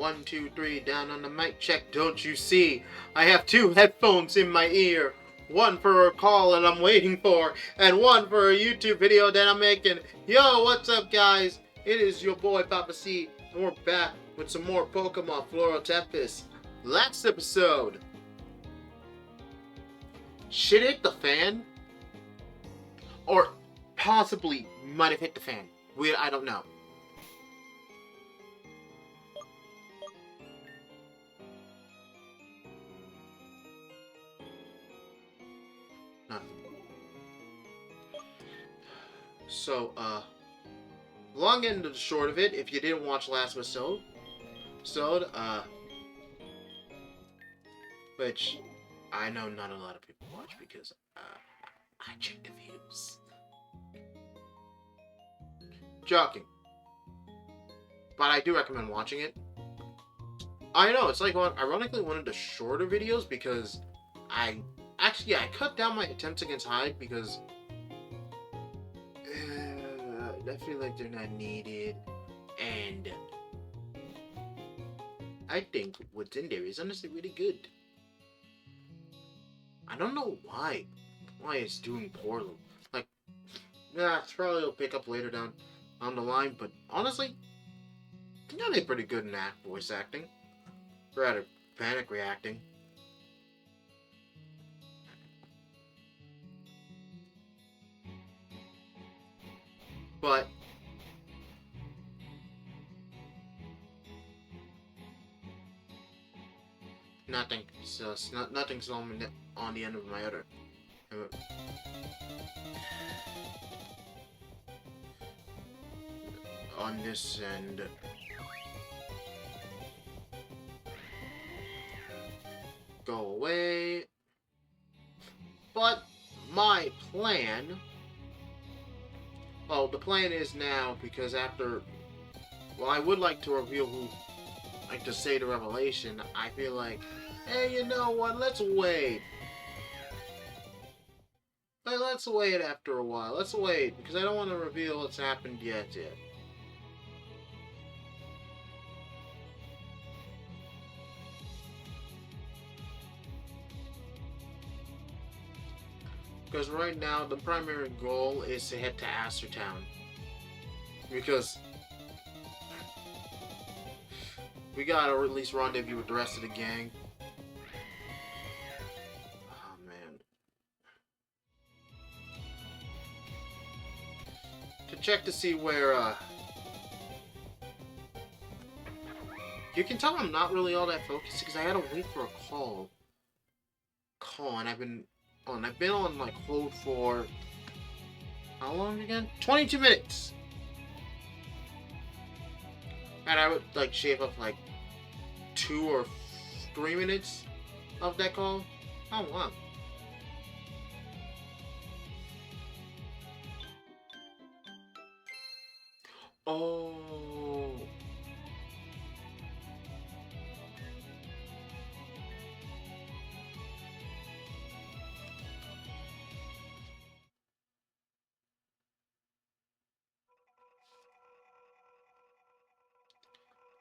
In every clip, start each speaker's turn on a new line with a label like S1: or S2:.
S1: 1, 2, 3, down on the mic check. Don't you see? I have 2 headphones in my ear. One for a call that I'm waiting for, and one for a YouTube video that I'm making. Yo, what's up, guys? It is your boy Papa C, and we're back with some more Pokemon Floral Tempus. Last episode, shit hit the fan, or possibly might have hit the fan. I don't know. Nothing. So, long end of the short of it, if you didn't watch last episode, which I know not a lot of people watch because, I check the views. Joking. But I do recommend watching it. I know, it's like, ironically, one of the shorter videos because I cut down my attempts against Hyde because I feel like they're not needed, and I think what's in there is honestly really good. I don't know why it's doing poorly. Like, it's probably will pick up later down the line, but honestly, I think I did pretty good in that voice acting. Rather, panic reacting. But nothing. So it's nothing's on the end of my other. On this end. Go away. But my plan. Well, the plan is now because after. Well, I would like to reveal who. Like to say the revelation. I feel like, hey, you know what? Let's wait. Let's wait after a while. Let's wait because I don't want to reveal what's happened yet. Because right now, the primary goal is to head to Aster Town. Because we gotta at least rendezvous with the rest of the gang. Oh, man. To check to see where, you can tell I'm not really all that focused because I had to wait for a call. And I've been on like hold for how long again? 22 minutes. And I would like shave up like 2 or 3 minutes of that call. Oh wow. Oh.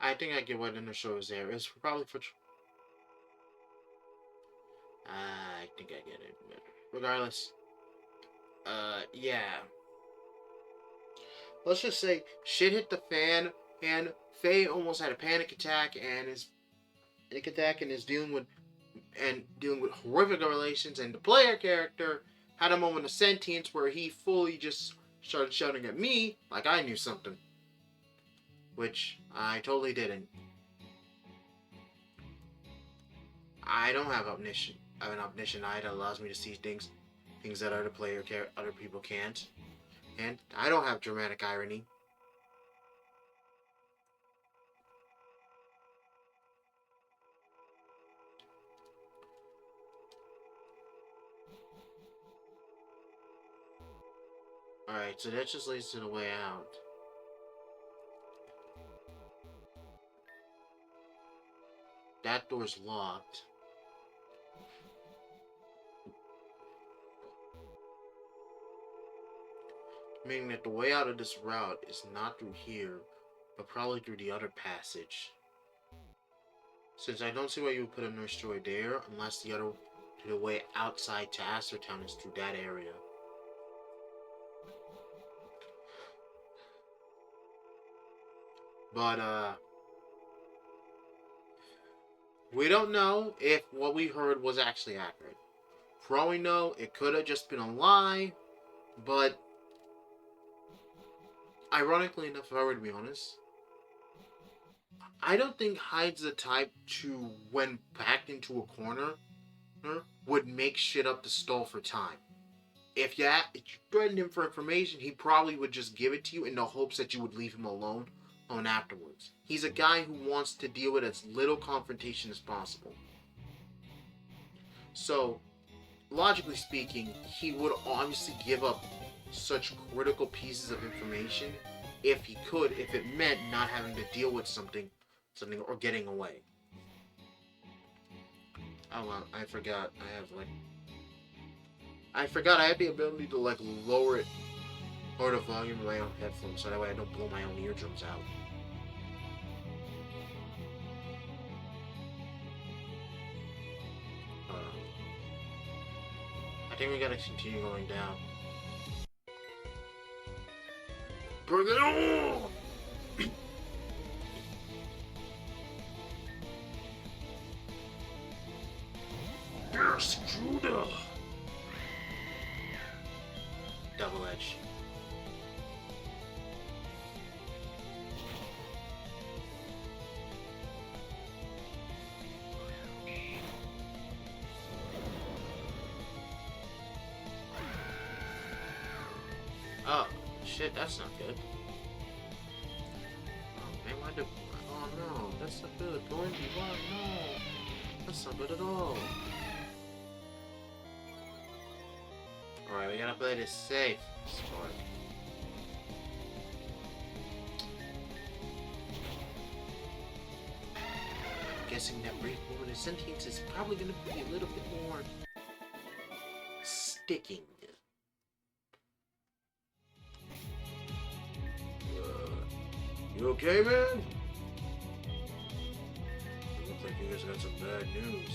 S1: I think I get what in the show is there. It's probably for. I think I get it. Regardless. Yeah. Let's just say shit hit the fan, and Faye almost had a panic attack, and is dealing with horrific relations, and the player character had a moment of sentience where he fully just started shouting at me like I knew something. Which I totally didn't. I don't have omniscient. I have an omniscient eye that allows me to see things that other people can't. And I don't have dramatic irony. Alright, so that just leads to the way out. That door's locked. Meaning that the way out of this route is not through here, but probably through the other passage. Since I don't see why you would put a nurse droid there, unless the way outside to Aster Town is through that area. But, we don't know if what we heard was actually accurate. For all we know, it could have just been a lie, but ironically enough, if I were to be honest, I don't think Hyde's the type to, when backed into a corner, would make shit up to stall for time. If you threatened him for information, he probably would just give it to you in the hopes that you would leave him alone afterwards. He's a guy who wants to deal with as little confrontation as possible. So, logically speaking, he would obviously give up such critical pieces of information if he could, if it meant not having to deal with something or getting away. Oh well, I forgot. I had the ability to lower the volume of my own headphones so that way I don't blow my own eardrums out. I think we gotta continue going down. Bring it on! Yes, Judah! Double edge. Oh, shit, that's not good. Oh, man, why do... Oh, no, that's not good. Go into what? No. That's not good at all. Alright, we gotta play this safe. Smart. I'm guessing that brief moment of sentience is probably gonna be a little bit more... sticking. You okay, man? It looks like you guys got some bad news.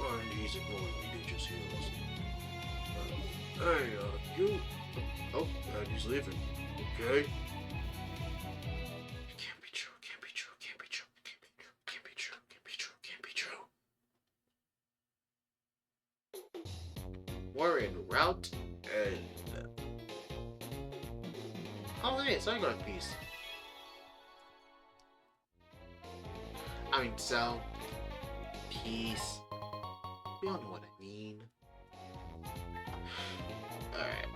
S1: Oh, and he's ignoring me, they just hear us. Hey, you... Oh, he's leaving. Okay? It can't be true, can't be true, can't be true, can't be true, can't be true, can't be true, can't be true. We're in route, and... Oh, hey, it's Icon Piece. I mean, so... Peace. We all know what I mean. Alright.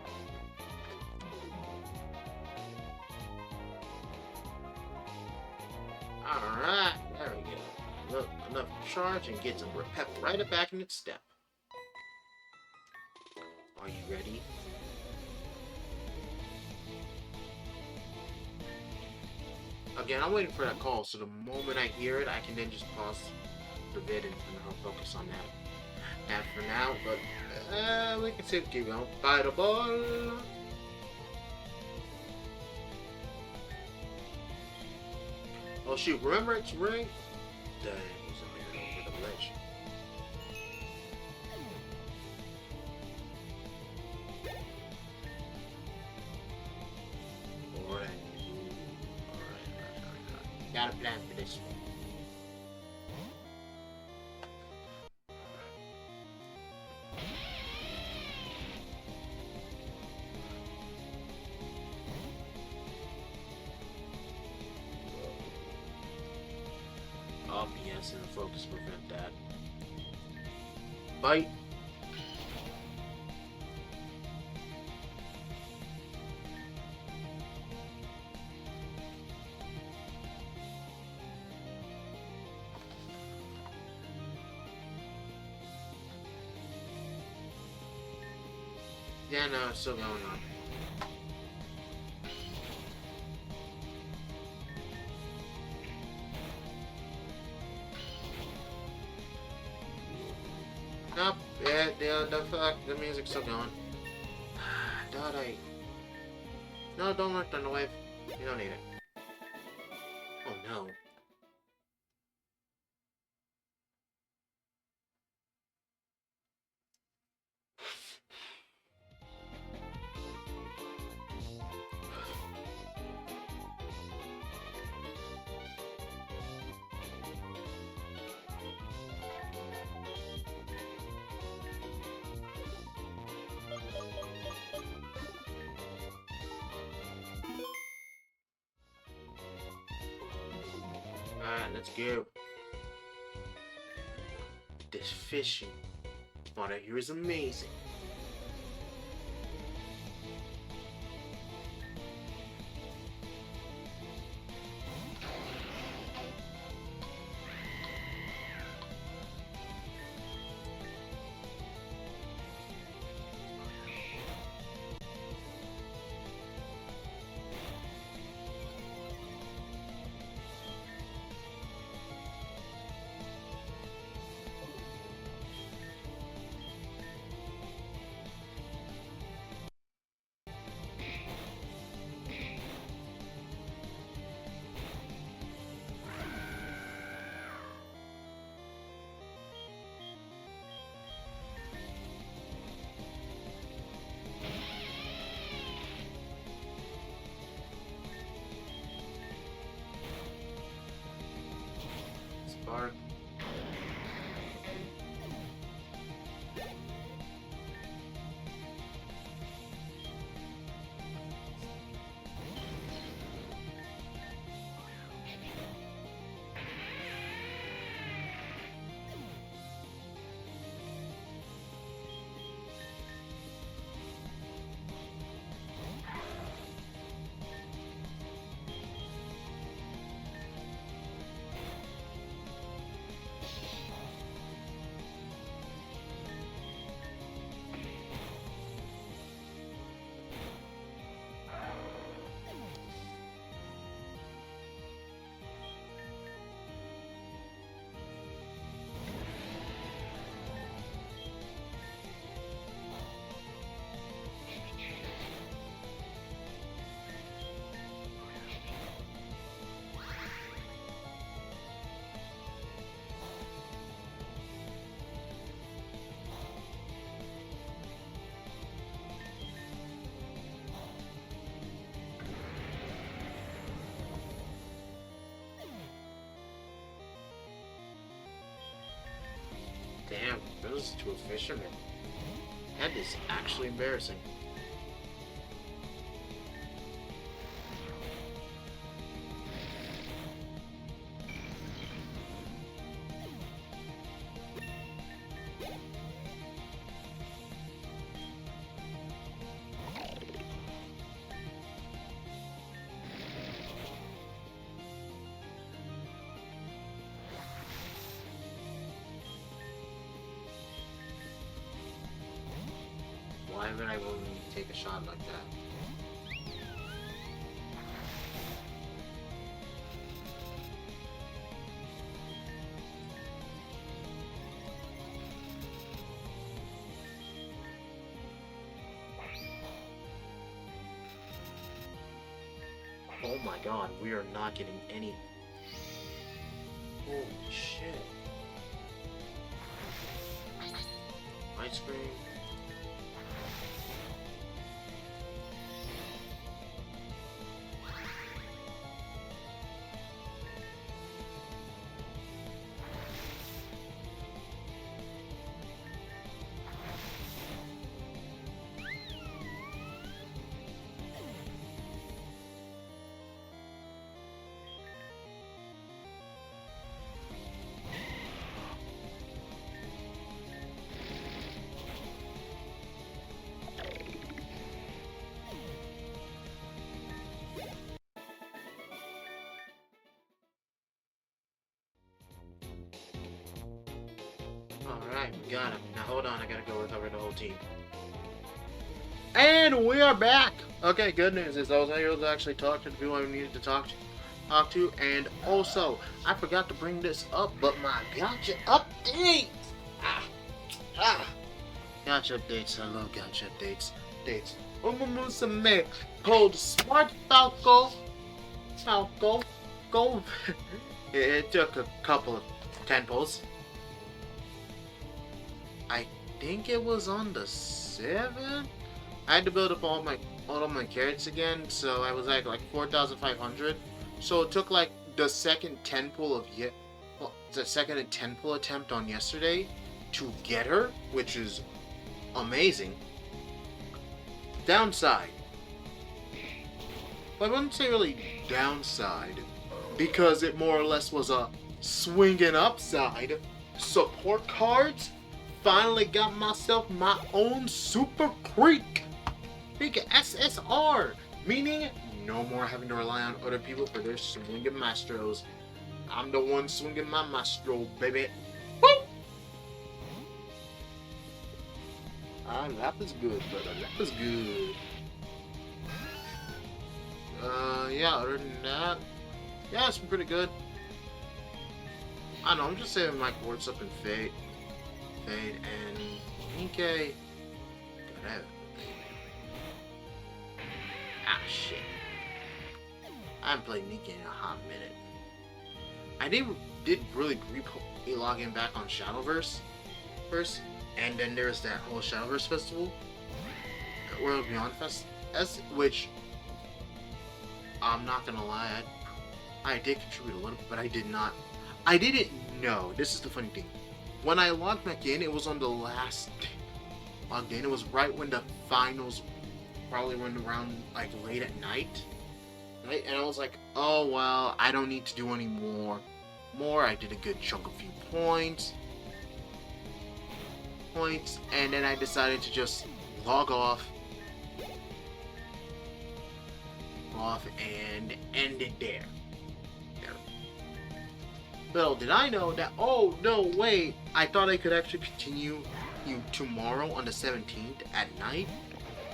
S1: Alright, there we go. Look, enough charge and get some pep right back in its step. Are you ready? Again, I'm waiting for that call, so the moment I hear it, I can then just pause the vid and I'll focus on that. And for now, but we can still keep going. Fight the ball. Oh shoot! Remember it's ring. Dang, he's a man over the ledge. Alright. Got a plan for this one. Yes, and the focus prevent that. Bite. Yeah, no, it's still going on. Nope, the music's still going. Daddy. No, don't work on the wave. You don't need it. Oh no. Alright, let's go. This fishing water here is amazing. Spark. Damn, those to a fisherman. That is actually embarrassing. Why would I willing to take a shot like that? Oh my god, we are not getting any... Holy shit. Ice cream. Alright, we got him. Now hold on, I gotta go recover the whole team. And we are back! Okay, good news is I was able to actually talk to the people I needed to talk to. And also, I forgot to bring this up, but my gotcha updates! Gotcha updates, hello gotcha updates. Umumusame called Smart Falco. Go. It took a couple of tempos. I think it was on the 7th. I had to build up all of my carrots again, so I was at like 4,500. So it took like the second 10 pull the second and 10 pull attempt on yesterday to get her, which is amazing. Downside. Well, I wouldn't say really downside, because it more or less was a swinging upside. Support cards. Finally got myself my own Super Creek SSR, meaning no more having to rely on other people for their swinging maestros. I'm the one swinging my maestro, baby. Woo! That was good, brother. That was good. Yeah, other than that, yeah, it's been pretty good. I don't know, I'm just saving my quartz up in Fate, and Nikkei. Ah, shit. I haven't played Nikkei in a hot minute. I did really log in back on Shadowverse first, and then there's that whole Shadowverse festival, World Beyond Fest, which I'm not gonna lie, I did contribute a little, but I didn't know. This is the funny thing. When I logged back in, it was on the last logged in. It was right when the finals probably went around like late at night. Right? And I was like, oh well, I don't need to do any more. I did a good chunk of few points, and then I decided to just log off and end it there. Little did I know that, oh no, wait, I thought I could actually continue tomorrow on the 17th at night,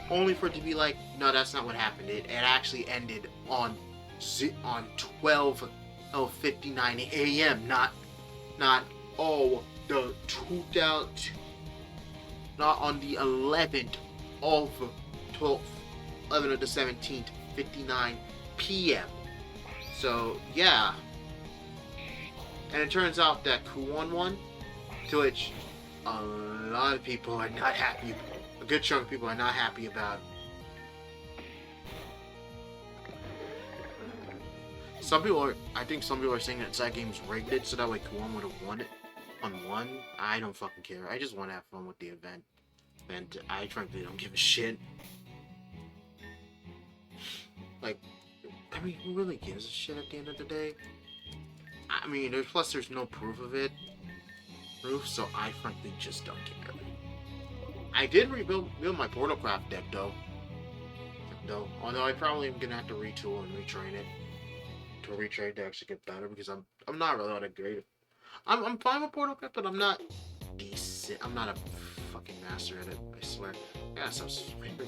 S1: only for it to be like, no, that's not what happened. It actually ended on 12:59 a.m. Not on the 11th of the 17th, 59 p.m. So yeah. And it turns out that Kuon won, to which a lot of people are not happy. A good chunk of people are not happy about. I think some people are saying that Side Games rigged it so that way Kuon would have won it on one. I don't fucking care. I just want to have fun with the event. And I frankly don't give a shit. Like, I mean, who really gives a shit at the end of the day? I mean, there's no proof of it. So I frankly just don't care. I did build my Portalcraft deck though. Although I probably am gonna have to retool and retrain it to retrain to actually get better, because I'm not really that great. I'm fine with Portalcraft, but I'm not decent. I'm not a fucking master at it, I swear. Yeah, so sweet, but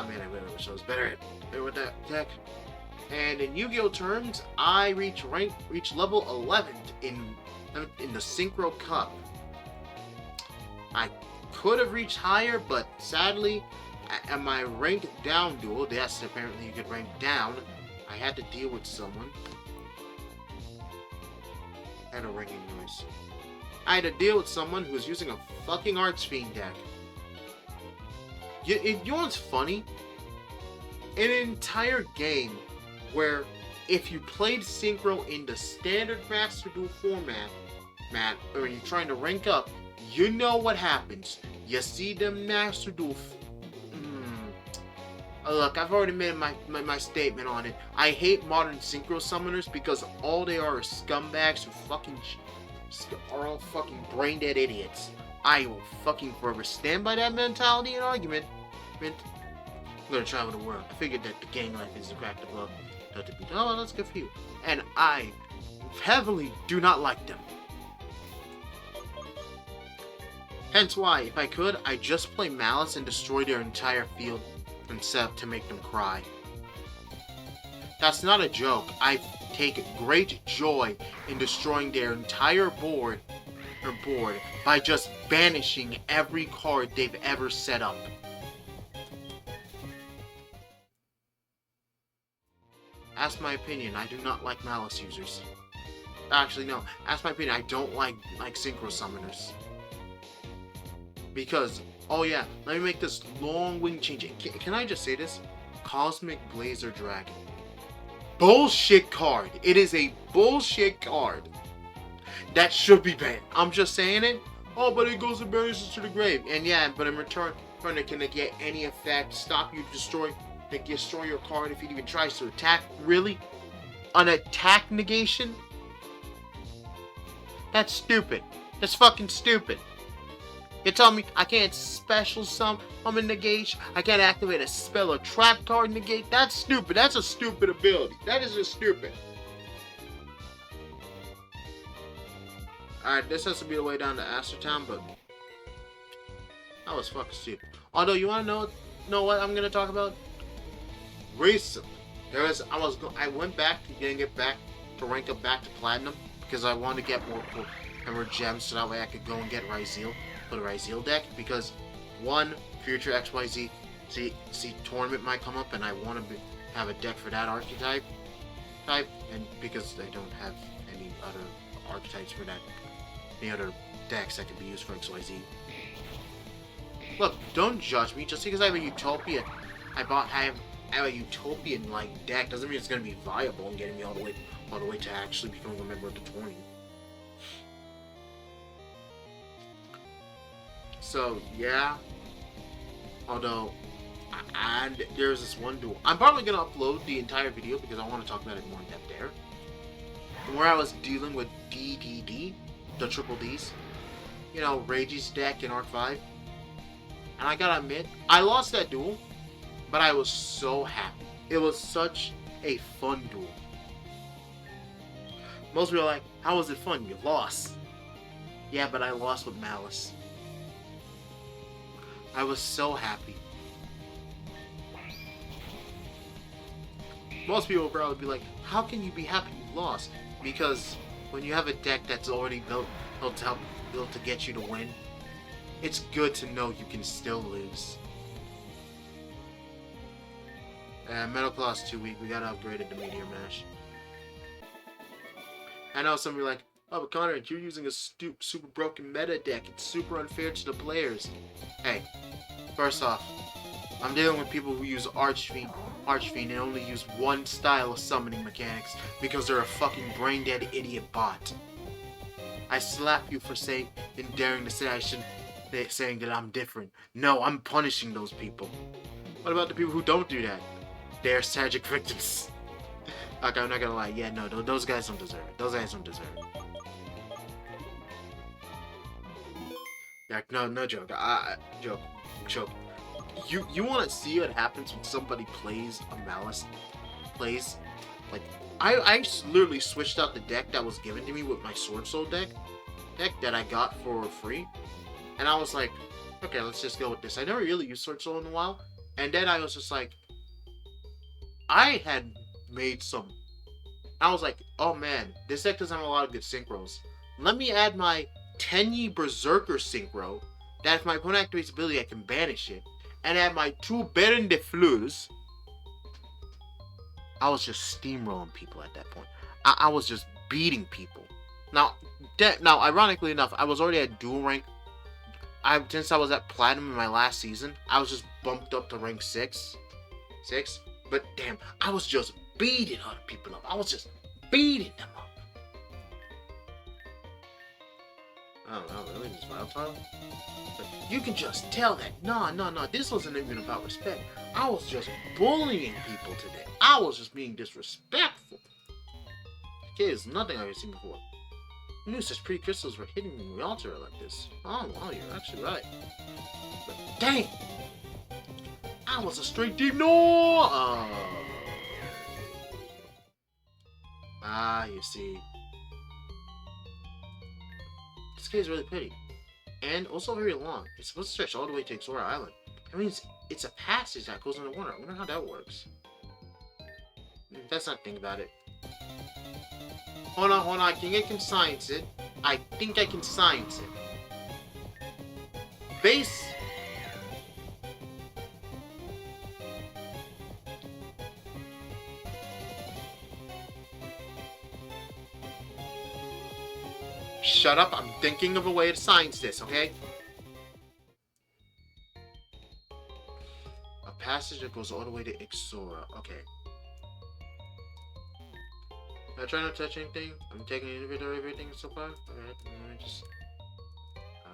S1: man, I really wish I was better with that deck. And in Yu-Gi-Oh terms, I reached level 11 in the Synchro Cup. I could have reached higher, but sadly, at my rank down duel, yes, apparently you could rank down, I had to deal with someone. I had a ringing noise. I had to deal with someone who was using a fucking Archfiend deck. You know what's funny? In an entire game where if you played Synchro in the standard Master Duel format, or when you're trying to rank up, you know what happens. You see the Master Duel. Look, I've already made my statement on it. I hate modern Synchro summoners because all they are scumbags who are all fucking brain dead idiots. I will fucking forever stand by that mentality and argument. I'm gonna travel the world. I figured that the gang life is the crack above. Oh, well, that's good for you. And I heavily do not like them. Hence why, if I could, I'd just play Malice and destroy their entire field instead to make them cry. That's not a joke. I take great joy in destroying their entire board by just banishing every card they've ever set up. Ask my opinion, I do not like Malice users. Actually, no. Ask my opinion, I don't like Synchro summoners. Because, oh yeah, let me make this long wing change. Can I just say this? Cosmic Blazer Dragon. Bullshit card. It is a bullshit card. That should be banned. I'm just saying it. Oh, but it goes and banishes to the grave. And yeah, but in return, can it get any effect? Stop you destroy your card if it even tries to attack? Really? an attack negation? That's stupid. That's fucking stupid. You're telling me I can't special summon negation? I can't activate a spell or trap card negate? That's stupid. That's a stupid ability. That is just stupid. Alright, this has to be the way down to Astertown, but that was fucking stupid. Although, you wanna know what I'm gonna talk about? Recently, I went back to rank up back to Platinum because I wanted to get more gems so that way I could go and get Ryzeal for the Ryzeal deck, because one, future XYZ tournament might come up and I want to have a deck for that archetype and because I don't have any other archetypes for that, any other decks that could be used for XYZ. Look, don't judge me. Just because I have a Utopia, I have a Utopian like deck doesn't mean it's gonna be viable and getting me all the way to actually becoming a member of the tourney. So yeah. Although, and there's this one duel. I'm probably gonna upload the entire video because I want to talk about it more in depth there. Where I was dealing with DDD, the triple Ds. You know, Rage's deck in Arc 5. And I gotta admit, I lost that duel, but I was so happy. It was such a fun duel. Most people are like, how was it fun? You lost. Yeah, but I lost with malice. I was so happy. Most people will probably be like, how can you be happy you lost? Because when you have a deck that's already built to get you to win, it's good to know you can still lose. Metal Claw's too weak. We gotta upgrade it to Meteor Mash. I know some of you are like, oh, but Conrad, you're using a super broken meta deck. It's super unfair to the players. Hey, first off, I'm dealing with people who use Archfiend and only use one style of summoning mechanics because they're a fucking brain-dead idiot bot. I slap you for daring to say saying that I'm different. No, I'm punishing those people. What about the people who don't do that? They're tragic victims. Okay, I'm not gonna lie. Yeah, no, those guys don't deserve it. Those guys don't deserve it. Yeah, no joke. Joke. You want to see what happens when somebody plays a Malice? Like, I literally switched out the deck that was given to me with my Sword Soul deck that I got for free. And I was like, okay, let's just go with this. I never really used Sword Soul in a while. And then I was just like, I had made some... I was like, oh man, this deck doesn't have a lot of good synchros. Let me add my Tenyi Berserker synchro, that if my opponent activates ability, I can banish it. And add my 2 Baron de Fleurs. I was just steamrolling people at that point. I was just beating people. Now, ironically enough, I was already at dual rank. Since I was at Platinum in my last season, I was just bumped up to rank 6. But damn, I was just beating other people up. I was just beating them up. Oh, really? This wild tile? But you can just tell that, no, this wasn't even about respect. I was just bullying people today. I was just being disrespectful. Okay, it's nothing I've ever seen before. Who knew such pretty crystals were hidden in the altar like this? Oh, wow, you're actually right. But dang! I was a straight deep no! You see. This cave is really pretty. And also very long. It's supposed to stretch all the way to Exora Island. That means it's a passage that goes underwater. I wonder how that works. Let's not think about it. Hold on. I think I can science it. Base. Shut up, I'm thinking of a way to science this, okay? A passage that goes all the way to Exora. Okay. I try not to touch anything. I'm taking inventory of everything so far. Alright, let me just... I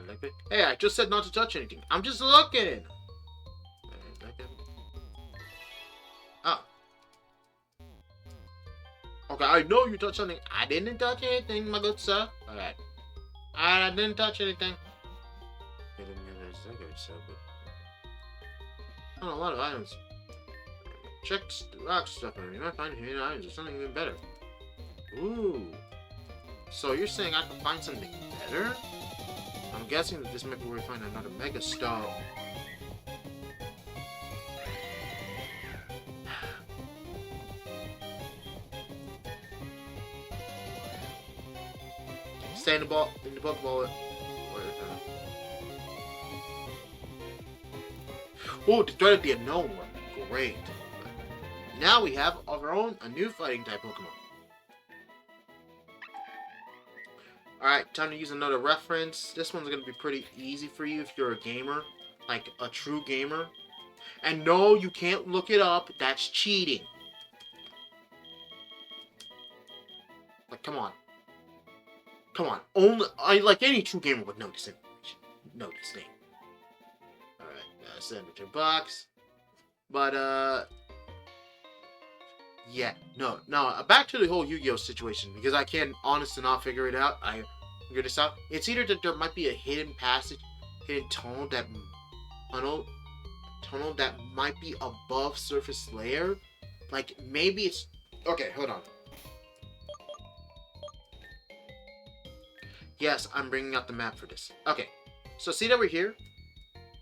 S1: like it. Hey, I just said not to touch anything. I'm just looking! Oh. Okay, I know you touched something. I didn't touch anything, my good sir. Alright. I didn't touch anything. I didn't realize that good sir, but... Oh, a lot of items. Check the rock stuff, and you might find hidden items or something even better. Ooh. So you're saying I can find something better? I'm guessing that this might be where we find another Mega Star. Stay in the Pokeball. Oh, the threat of the unknown one. Great. Now we have of our own a new fighting type Pokemon. Alright, time to use another reference. This one's going to be pretty easy for you if you're a gamer. Like a true gamer. And no, you can't look it up. That's cheating. Like, come on. Come on. Only, like any true gamer would know this information. Know this name. Alright, $72 bucks. But, yeah, no, back to the whole Yu-Gi-Oh situation, because I can't honestly not figure it out. I figured this out. It's either that there might be a hidden passage, hidden tunnel that might be above surface layer. Like, maybe it's... Okay, hold on. Yes, I'm bringing out the map for this. Okay, so see that we're here?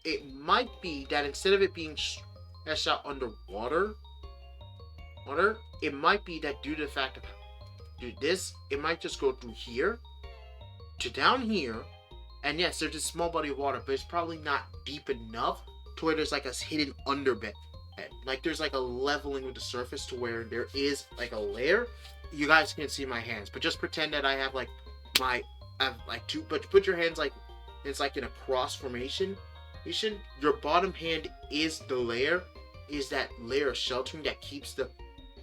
S1: It might be that instead of it being stretched out underwater, it might be that due to the fact of this, it might just go through here to down here, and yes, there's a small body of water, but it's probably not deep enough to where there's like a hidden underbed. Like there's like a leveling with the surface to where there is like a layer. You guys can't see my hands, but just pretend that I have like two, but put your hands like it's like in a cross formation. Your bottom hand is the layer, is that layer of sheltering that keeps the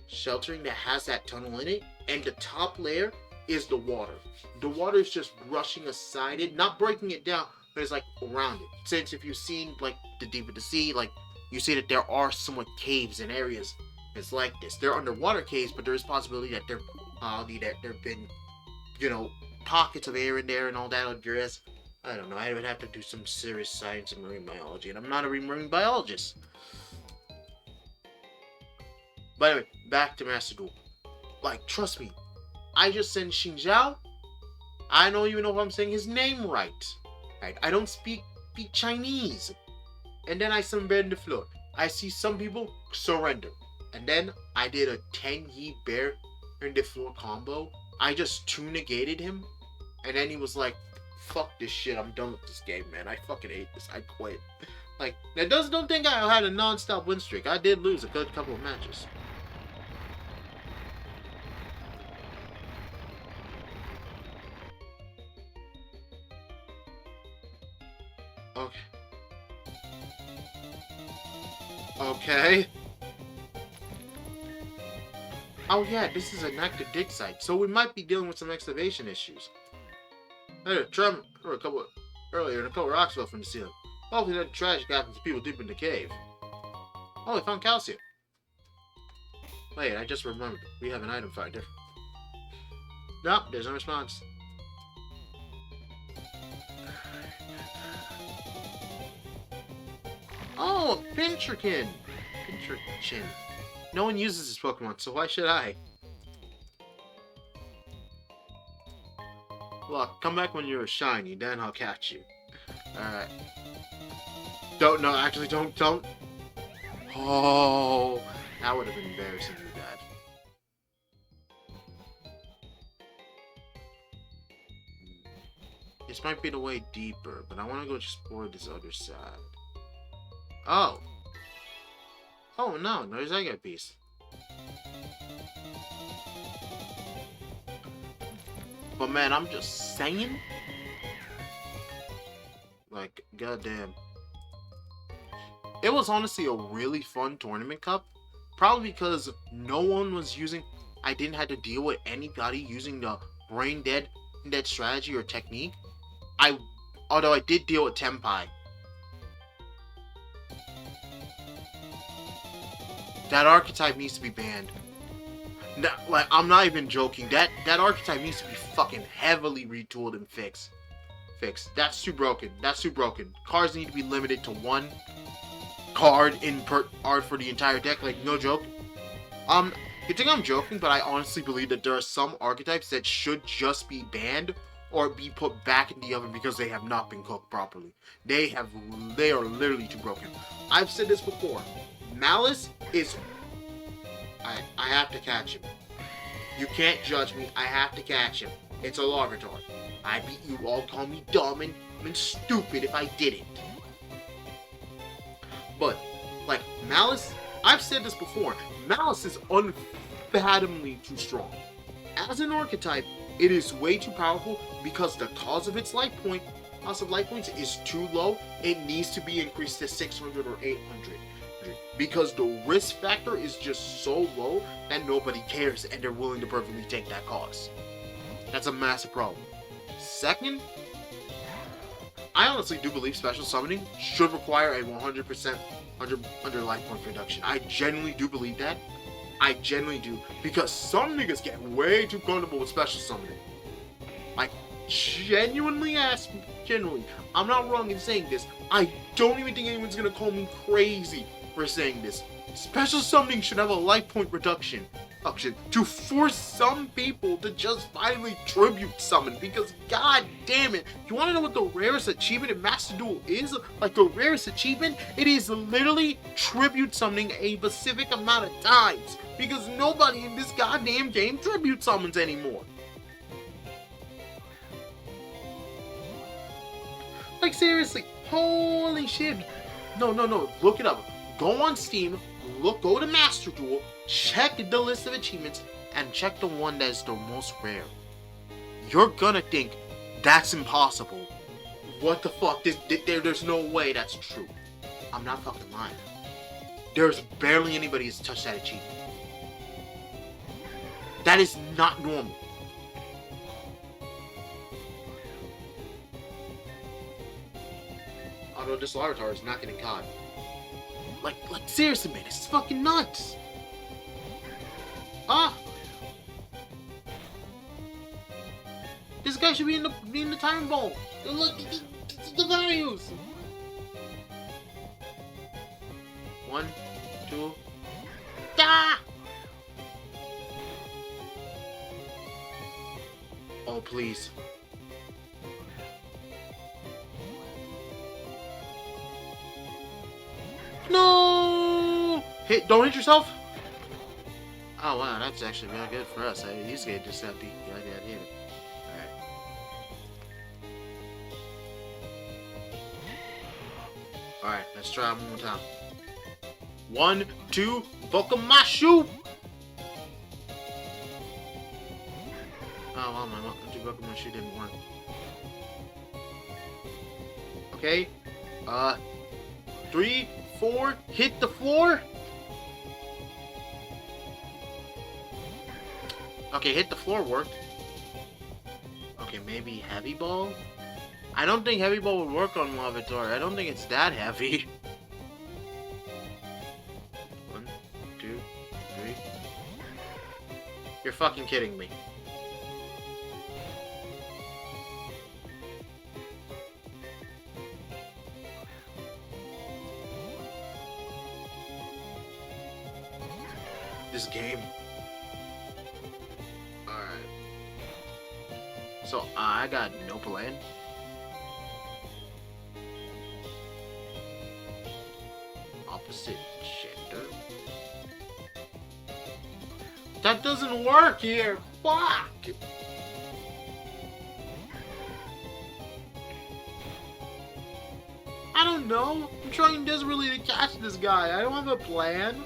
S1: sheltering that has that tunnel in it, and the top layer is the water. The water is just rushing aside it, not breaking it down, but it's like around it. Since if you've seen like the deep of the sea, like you see that there are somewhat caves and areas. It's like this. They're underwater caves, but there is possibility that there've been, you know, pockets of air in there and all that. I don't know. I would have to do some serious science and marine biology, and I'm not a marine biologist. But anyway, back to Master Duel. Like, trust me, I just sent Xinjiao. I don't even know if I'm saying his name right. I don't speak Chinese. And then I sunbed the floor. I see some people surrender. And then I did a 10-Yi bear in the floor combo. I just 2-negated him. And then he was like, fuck this shit, I'm done with this game, man. I fucking hate this. I quit. Like, now don't think I had a non-stop win streak. I did lose a good couple of matches. Okay. Okay. Oh yeah, this is an active dig site, so we might be dealing with some excavation issues. I had a tremor earlier and a couple rocks fell from the ceiling. Hopefully nothing tragic happens to people deep in the cave. Oh, we found calcium. Wait, I just remembered. We have an item finder. Nope, there's no response. Oh, Pinchin. No one uses this Pokemon, so why should I? Look, come back when you're shiny, then I'll catch you. Alright. Actually, don't. Oh, that would have been embarrassingly bad. This might be the way deeper, but I want to go explore this other side. Oh. Oh no, there's that piece. But man, I'm just saying. Like, goddamn. It was honestly a really fun tournament cup. Probably because no one was using... I didn't have to deal with anybody using the brain dead strategy or technique. Although I did deal with Tenpai. That archetype needs to be banned. Like, I'm not even joking. That archetype needs to be fucking heavily retooled and fixed. That's too broken. Cards need to be limited to one card in per art for the entire deck. Like, no joke. You think I'm joking, but I honestly believe that there are some archetypes that should just be banned or be put back in the oven because they have not been cooked properly. They are literally too broken. I've said this before. Malice is... I have to catch him. You can't judge me. I have to catch him. It's a Larvitar. I beat you all, call me dumb and stupid if I didn't. But, like, Malice, I've said this before, Malice is unfathomably too strong. As an archetype, it is way too powerful because the cost of its life points is too low. It needs to be increased to 600 or 800. Because the risk factor is just so low that nobody cares and they're willing to perfectly take that cost. That's a massive problem. Second, I honestly do believe special summoning should require a 100% 100 life point reduction. I genuinely do believe that. I genuinely do. Because some niggas get way too comfortable with special summoning. Like, genuinely. I'm not wrong in saying this. I don't even think anyone's gonna call me crazy for saying this. Special summoning should have a life point reduction option to force some people to just finally tribute summon, because god damn it, you want to know what the rarest achievement in Master Duel is? Like, the rarest achievement, it is literally tribute summoning a specific amount of times, because nobody in this goddamn game tribute summons anymore. Like, seriously, holy shit. No, look it up. Go on Steam, go to Master Duel, check the list of achievements, and check the one that is the most rare. You're gonna think, that's impossible. What the fuck? There's no way that's true. I'm not fucking lying. There's barely anybody who's touched that achievement. That is not normal. Although this Larvitar is not getting caught. Like, seriously, man, this is fucking nuts. This guy should be in the time vault. Look, the values. 1, 2. Ah! Oh, please. No! Don't hit yourself. Oh wow, that's actually really good for us. These guys just have to hit it. Alright, let's try one more time. 1, 2, Bokamashu! Oh wow, my Bokamashu didn't work. Okay. 3, 4, hit the floor. Okay, hit the floor worked. Okay, maybe heavy ball? I don't think heavy ball would work on Larvitar. I don't think it's that heavy. 1, 2, 3. You're fucking kidding me. This game. Alright. So, I got no plan. Opposite gender. That doesn't work here! Fuck! I don't know. I'm trying desperately to catch this guy. I don't have a plan.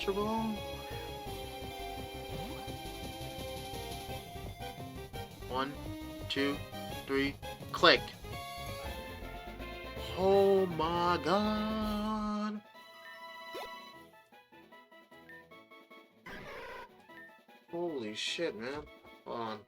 S1: Ball. 1, 2, 3, click. Oh my god. Holy shit, man. Hold on.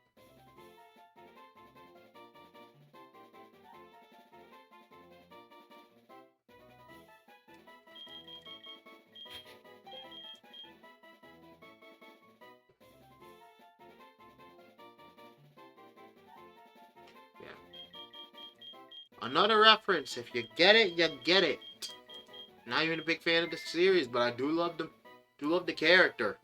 S1: Another reference. If you get it, you get it. Not even a big fan of the series, but I do love the character.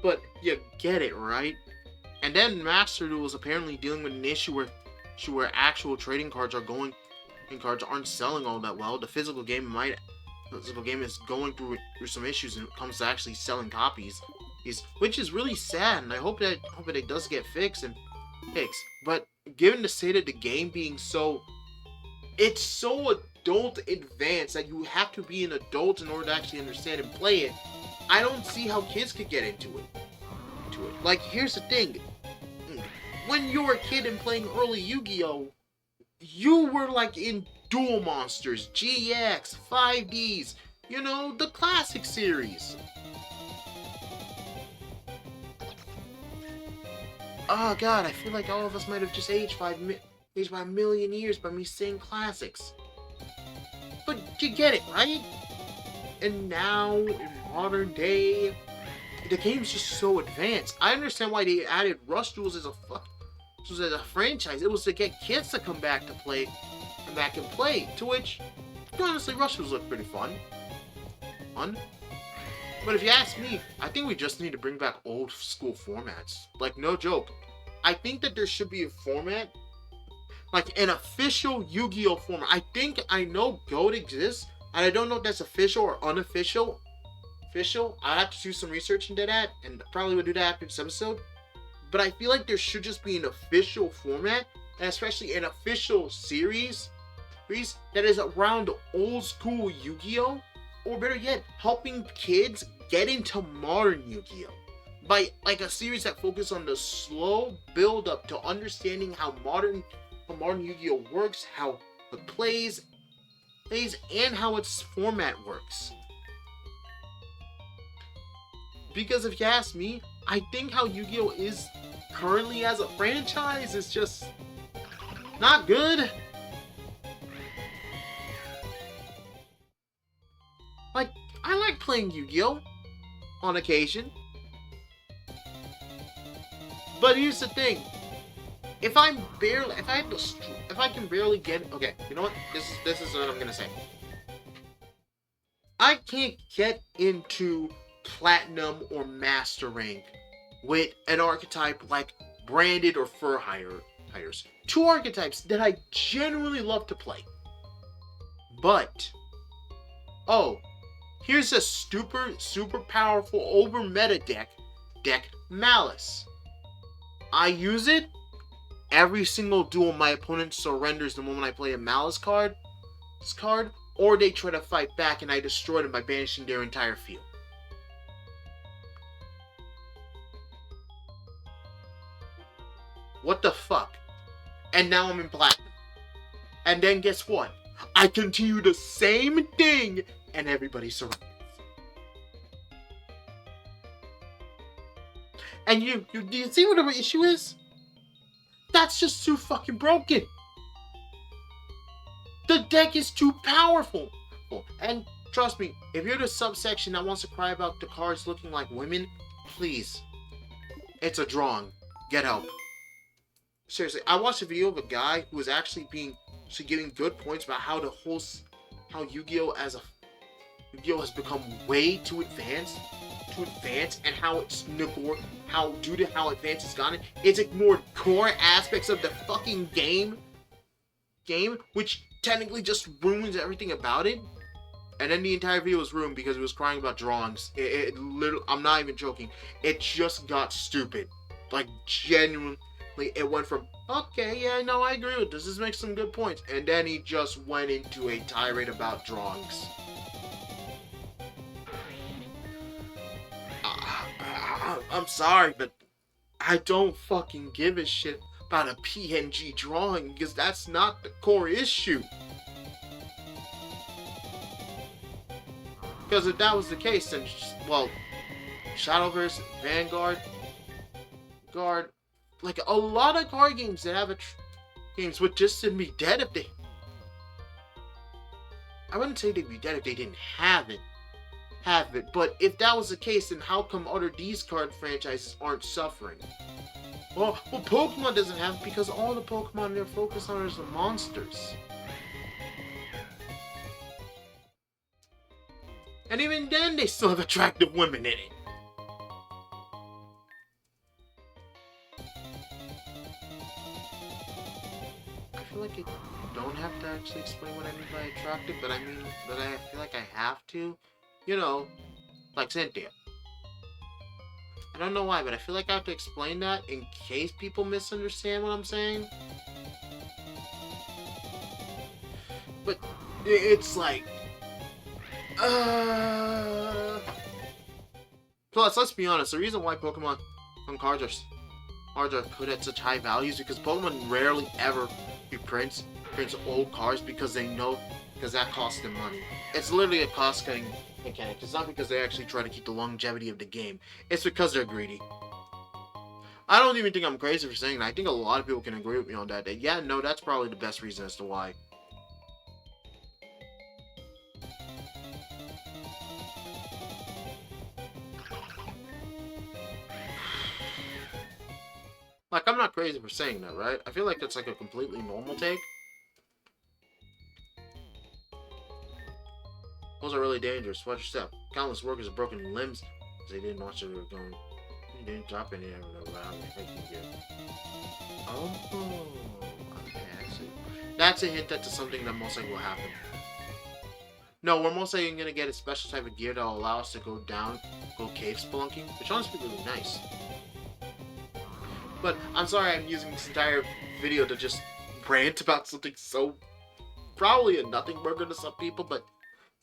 S1: But you get it, right? And then Master Duel is apparently dealing with an issue where actual trading cards aren't selling all that well. The physical game is going through some issues when it comes to actually selling copies. Which is really sad, and I hope that it does get fixed. But given the state of the game being it's so adult advanced that you have to be an adult in order to actually understand and play it. I don't see how kids could get into it. Like, here's the thing. When you were a kid and playing early Yu-Gi-Oh!, you were like in Duel Monsters, GX, 5Ds, the classic series. Oh god, I feel like all of us might have just aged by a million years by me saying classics. But you get it, right? And now, in modern day, the game's just so advanced. I understand why they added Rush Duels as a franchise. It was to get kids to come back and play. To which, honestly, Rush Duels look pretty fun. But if you ask me, I think we just need to bring back old school formats. Like, no joke. I think that there should be a format, like an official Yu-Gi-Oh! Format. I know GOAT exists, and I don't know if that's official or unofficial. I'd have to do some research into that, and probably would do that after this episode. But I feel like there should just be an official format, and especially an official series that is around old school Yu-Gi-Oh! Or better yet, helping kids get into modern Yu-Gi-Oh! By like a series that focuses on the slow build up to understanding how modern Yu-Gi-Oh! Works, how it plays, and how its format works. Because if you ask me, I think how Yu-Gi-Oh! Is currently as a franchise is just not good. Like, I like playing Yu-Gi-Oh! On occasion. But here's the thing. If I can barely get... Okay, you know what? This is what I'm gonna say. I can't get into Platinum or Master Rank with an archetype like Branded or Fur Hires. Two archetypes that I genuinely love to play. But... oh... here's a super powerful over meta deck Malice. I use it every single duel. My opponent surrenders the moment I play a Malice card, or they try to fight back and I destroy them by banishing their entire field. What the fuck? And now I'm in Platinum. And then guess what? I continue the same thing and everybody surrenders. And you see what the issue is? That's just too fucking broken. The deck is too powerful. And trust me, if you're the subsection that wants to cry about the cards looking like women, please. It's a drawing. Get help. Seriously, I watched a video of a guy who was actually giving good points about how Yu-Gi-Oh! Yu-Gi-Oh! Has become way too advanced, and how due to how advanced it's gotten, it's ignored core aspects of the fucking game, which technically just ruins everything about it. And then the entire video was ruined because it was crying about drawings. It literally, I'm not even joking, it just got stupid. Like, genuinely, it went from, okay, yeah, no, I agree with this makes some good points, and then he just went into a tirade about drawings. I'm sorry, but I don't fucking give a shit about a PNG drawing, because that's not the core issue. Because if that was the case, then, well, Shadowverse, Vanguard, like a lot of card games that have games would just be dead if they... I wouldn't say they'd be dead if they didn't have it. have it. But if that was the case, then how come other these card franchises aren't suffering? Well, Pokemon doesn't have it because all the Pokemon they're focused on is the monsters. And even then, they still have attractive women in it. I feel like I don't have to actually explain what I mean by attractive, but I feel like I have to. You know, like Cynthia. I don't know why, but I feel like I have to explain that in case people misunderstand what I'm saying. But it's like, Plus, let's be honest, the reason why Pokemon cards are put at such high values because Pokemon rarely ever reprints old cards because they know that costs them money. It's literally a cost-cutting mechanic. It's not because they actually try to keep the longevity of the game. It's because they're greedy. I don't even think I'm crazy for saying that. I think a lot of people can agree with me on that. Yeah, no, that's probably the best reason as to why. Like, I'm not crazy for saying that, right? I feel like that's like a completely normal take. Those are really dangerous. Watch your step. Countless workers have broken limbs because they didn't watch where they were going. You didn't drop any around Oh, okay, I see. That's a hint that to something that most likely will happen. No, we're most likely going to get a special type of gear that will allow us to go cave spelunking, which honestly would be really nice. But I'm sorry I'm using this entire video to just rant about something so probably a nothing burger to some people, but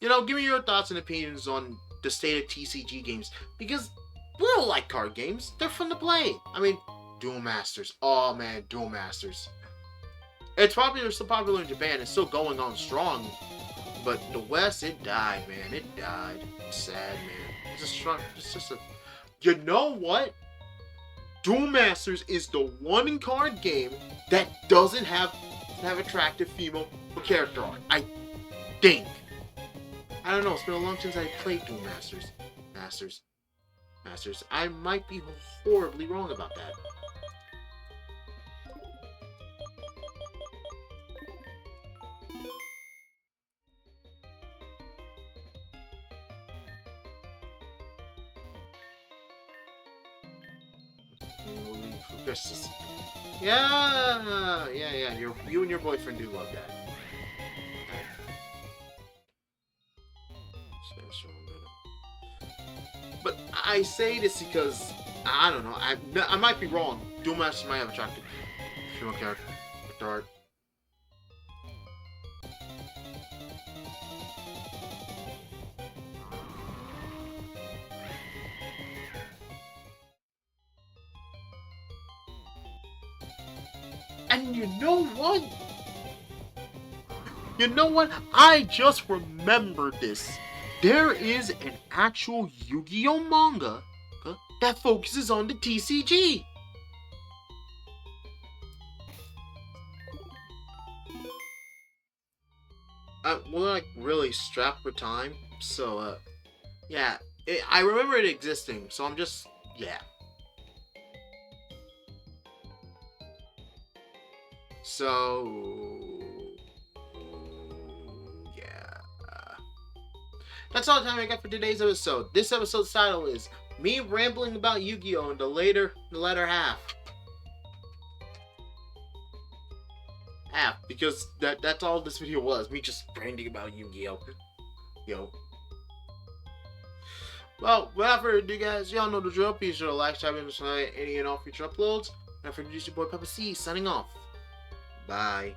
S1: you know, give me your thoughts and opinions on the state of TCG games, because we all like card games. They're fun to play. I mean, Duel Masters. Oh man, Duel Masters. It's still popular in Japan. It's still going on strong, but the West, it died, man. It died. It's sad, man. It's just a. You know what? Duel Masters is the one card game that doesn't have attractive female character art. I think. I don't know. It's been a long time since I played Duel Masters. Masters. I might be horribly wrong about that. Yeah. You and your boyfriend do love that. But I say this because I don't know. I might be wrong. Duel Masters might have attractive female character art. And you know what? I just remembered this. There is an actual Yu-Gi-Oh manga that focuses on the TCG. We're like really strapped for time, so yeah, I remember it existing, so I'm just yeah. So yeah. That's all the time I got for today's episode. This episode's title is me rambling about Yu-Gi-Oh! In the latter half. Because that's all this video was. Me just ranting about Yu-Gi-Oh! Yo. Well, without further ado, guys, y'all know the drill. Be sure to like, subscribe, and any and all future uploads. And for your boy Papa C, signing off. Bye.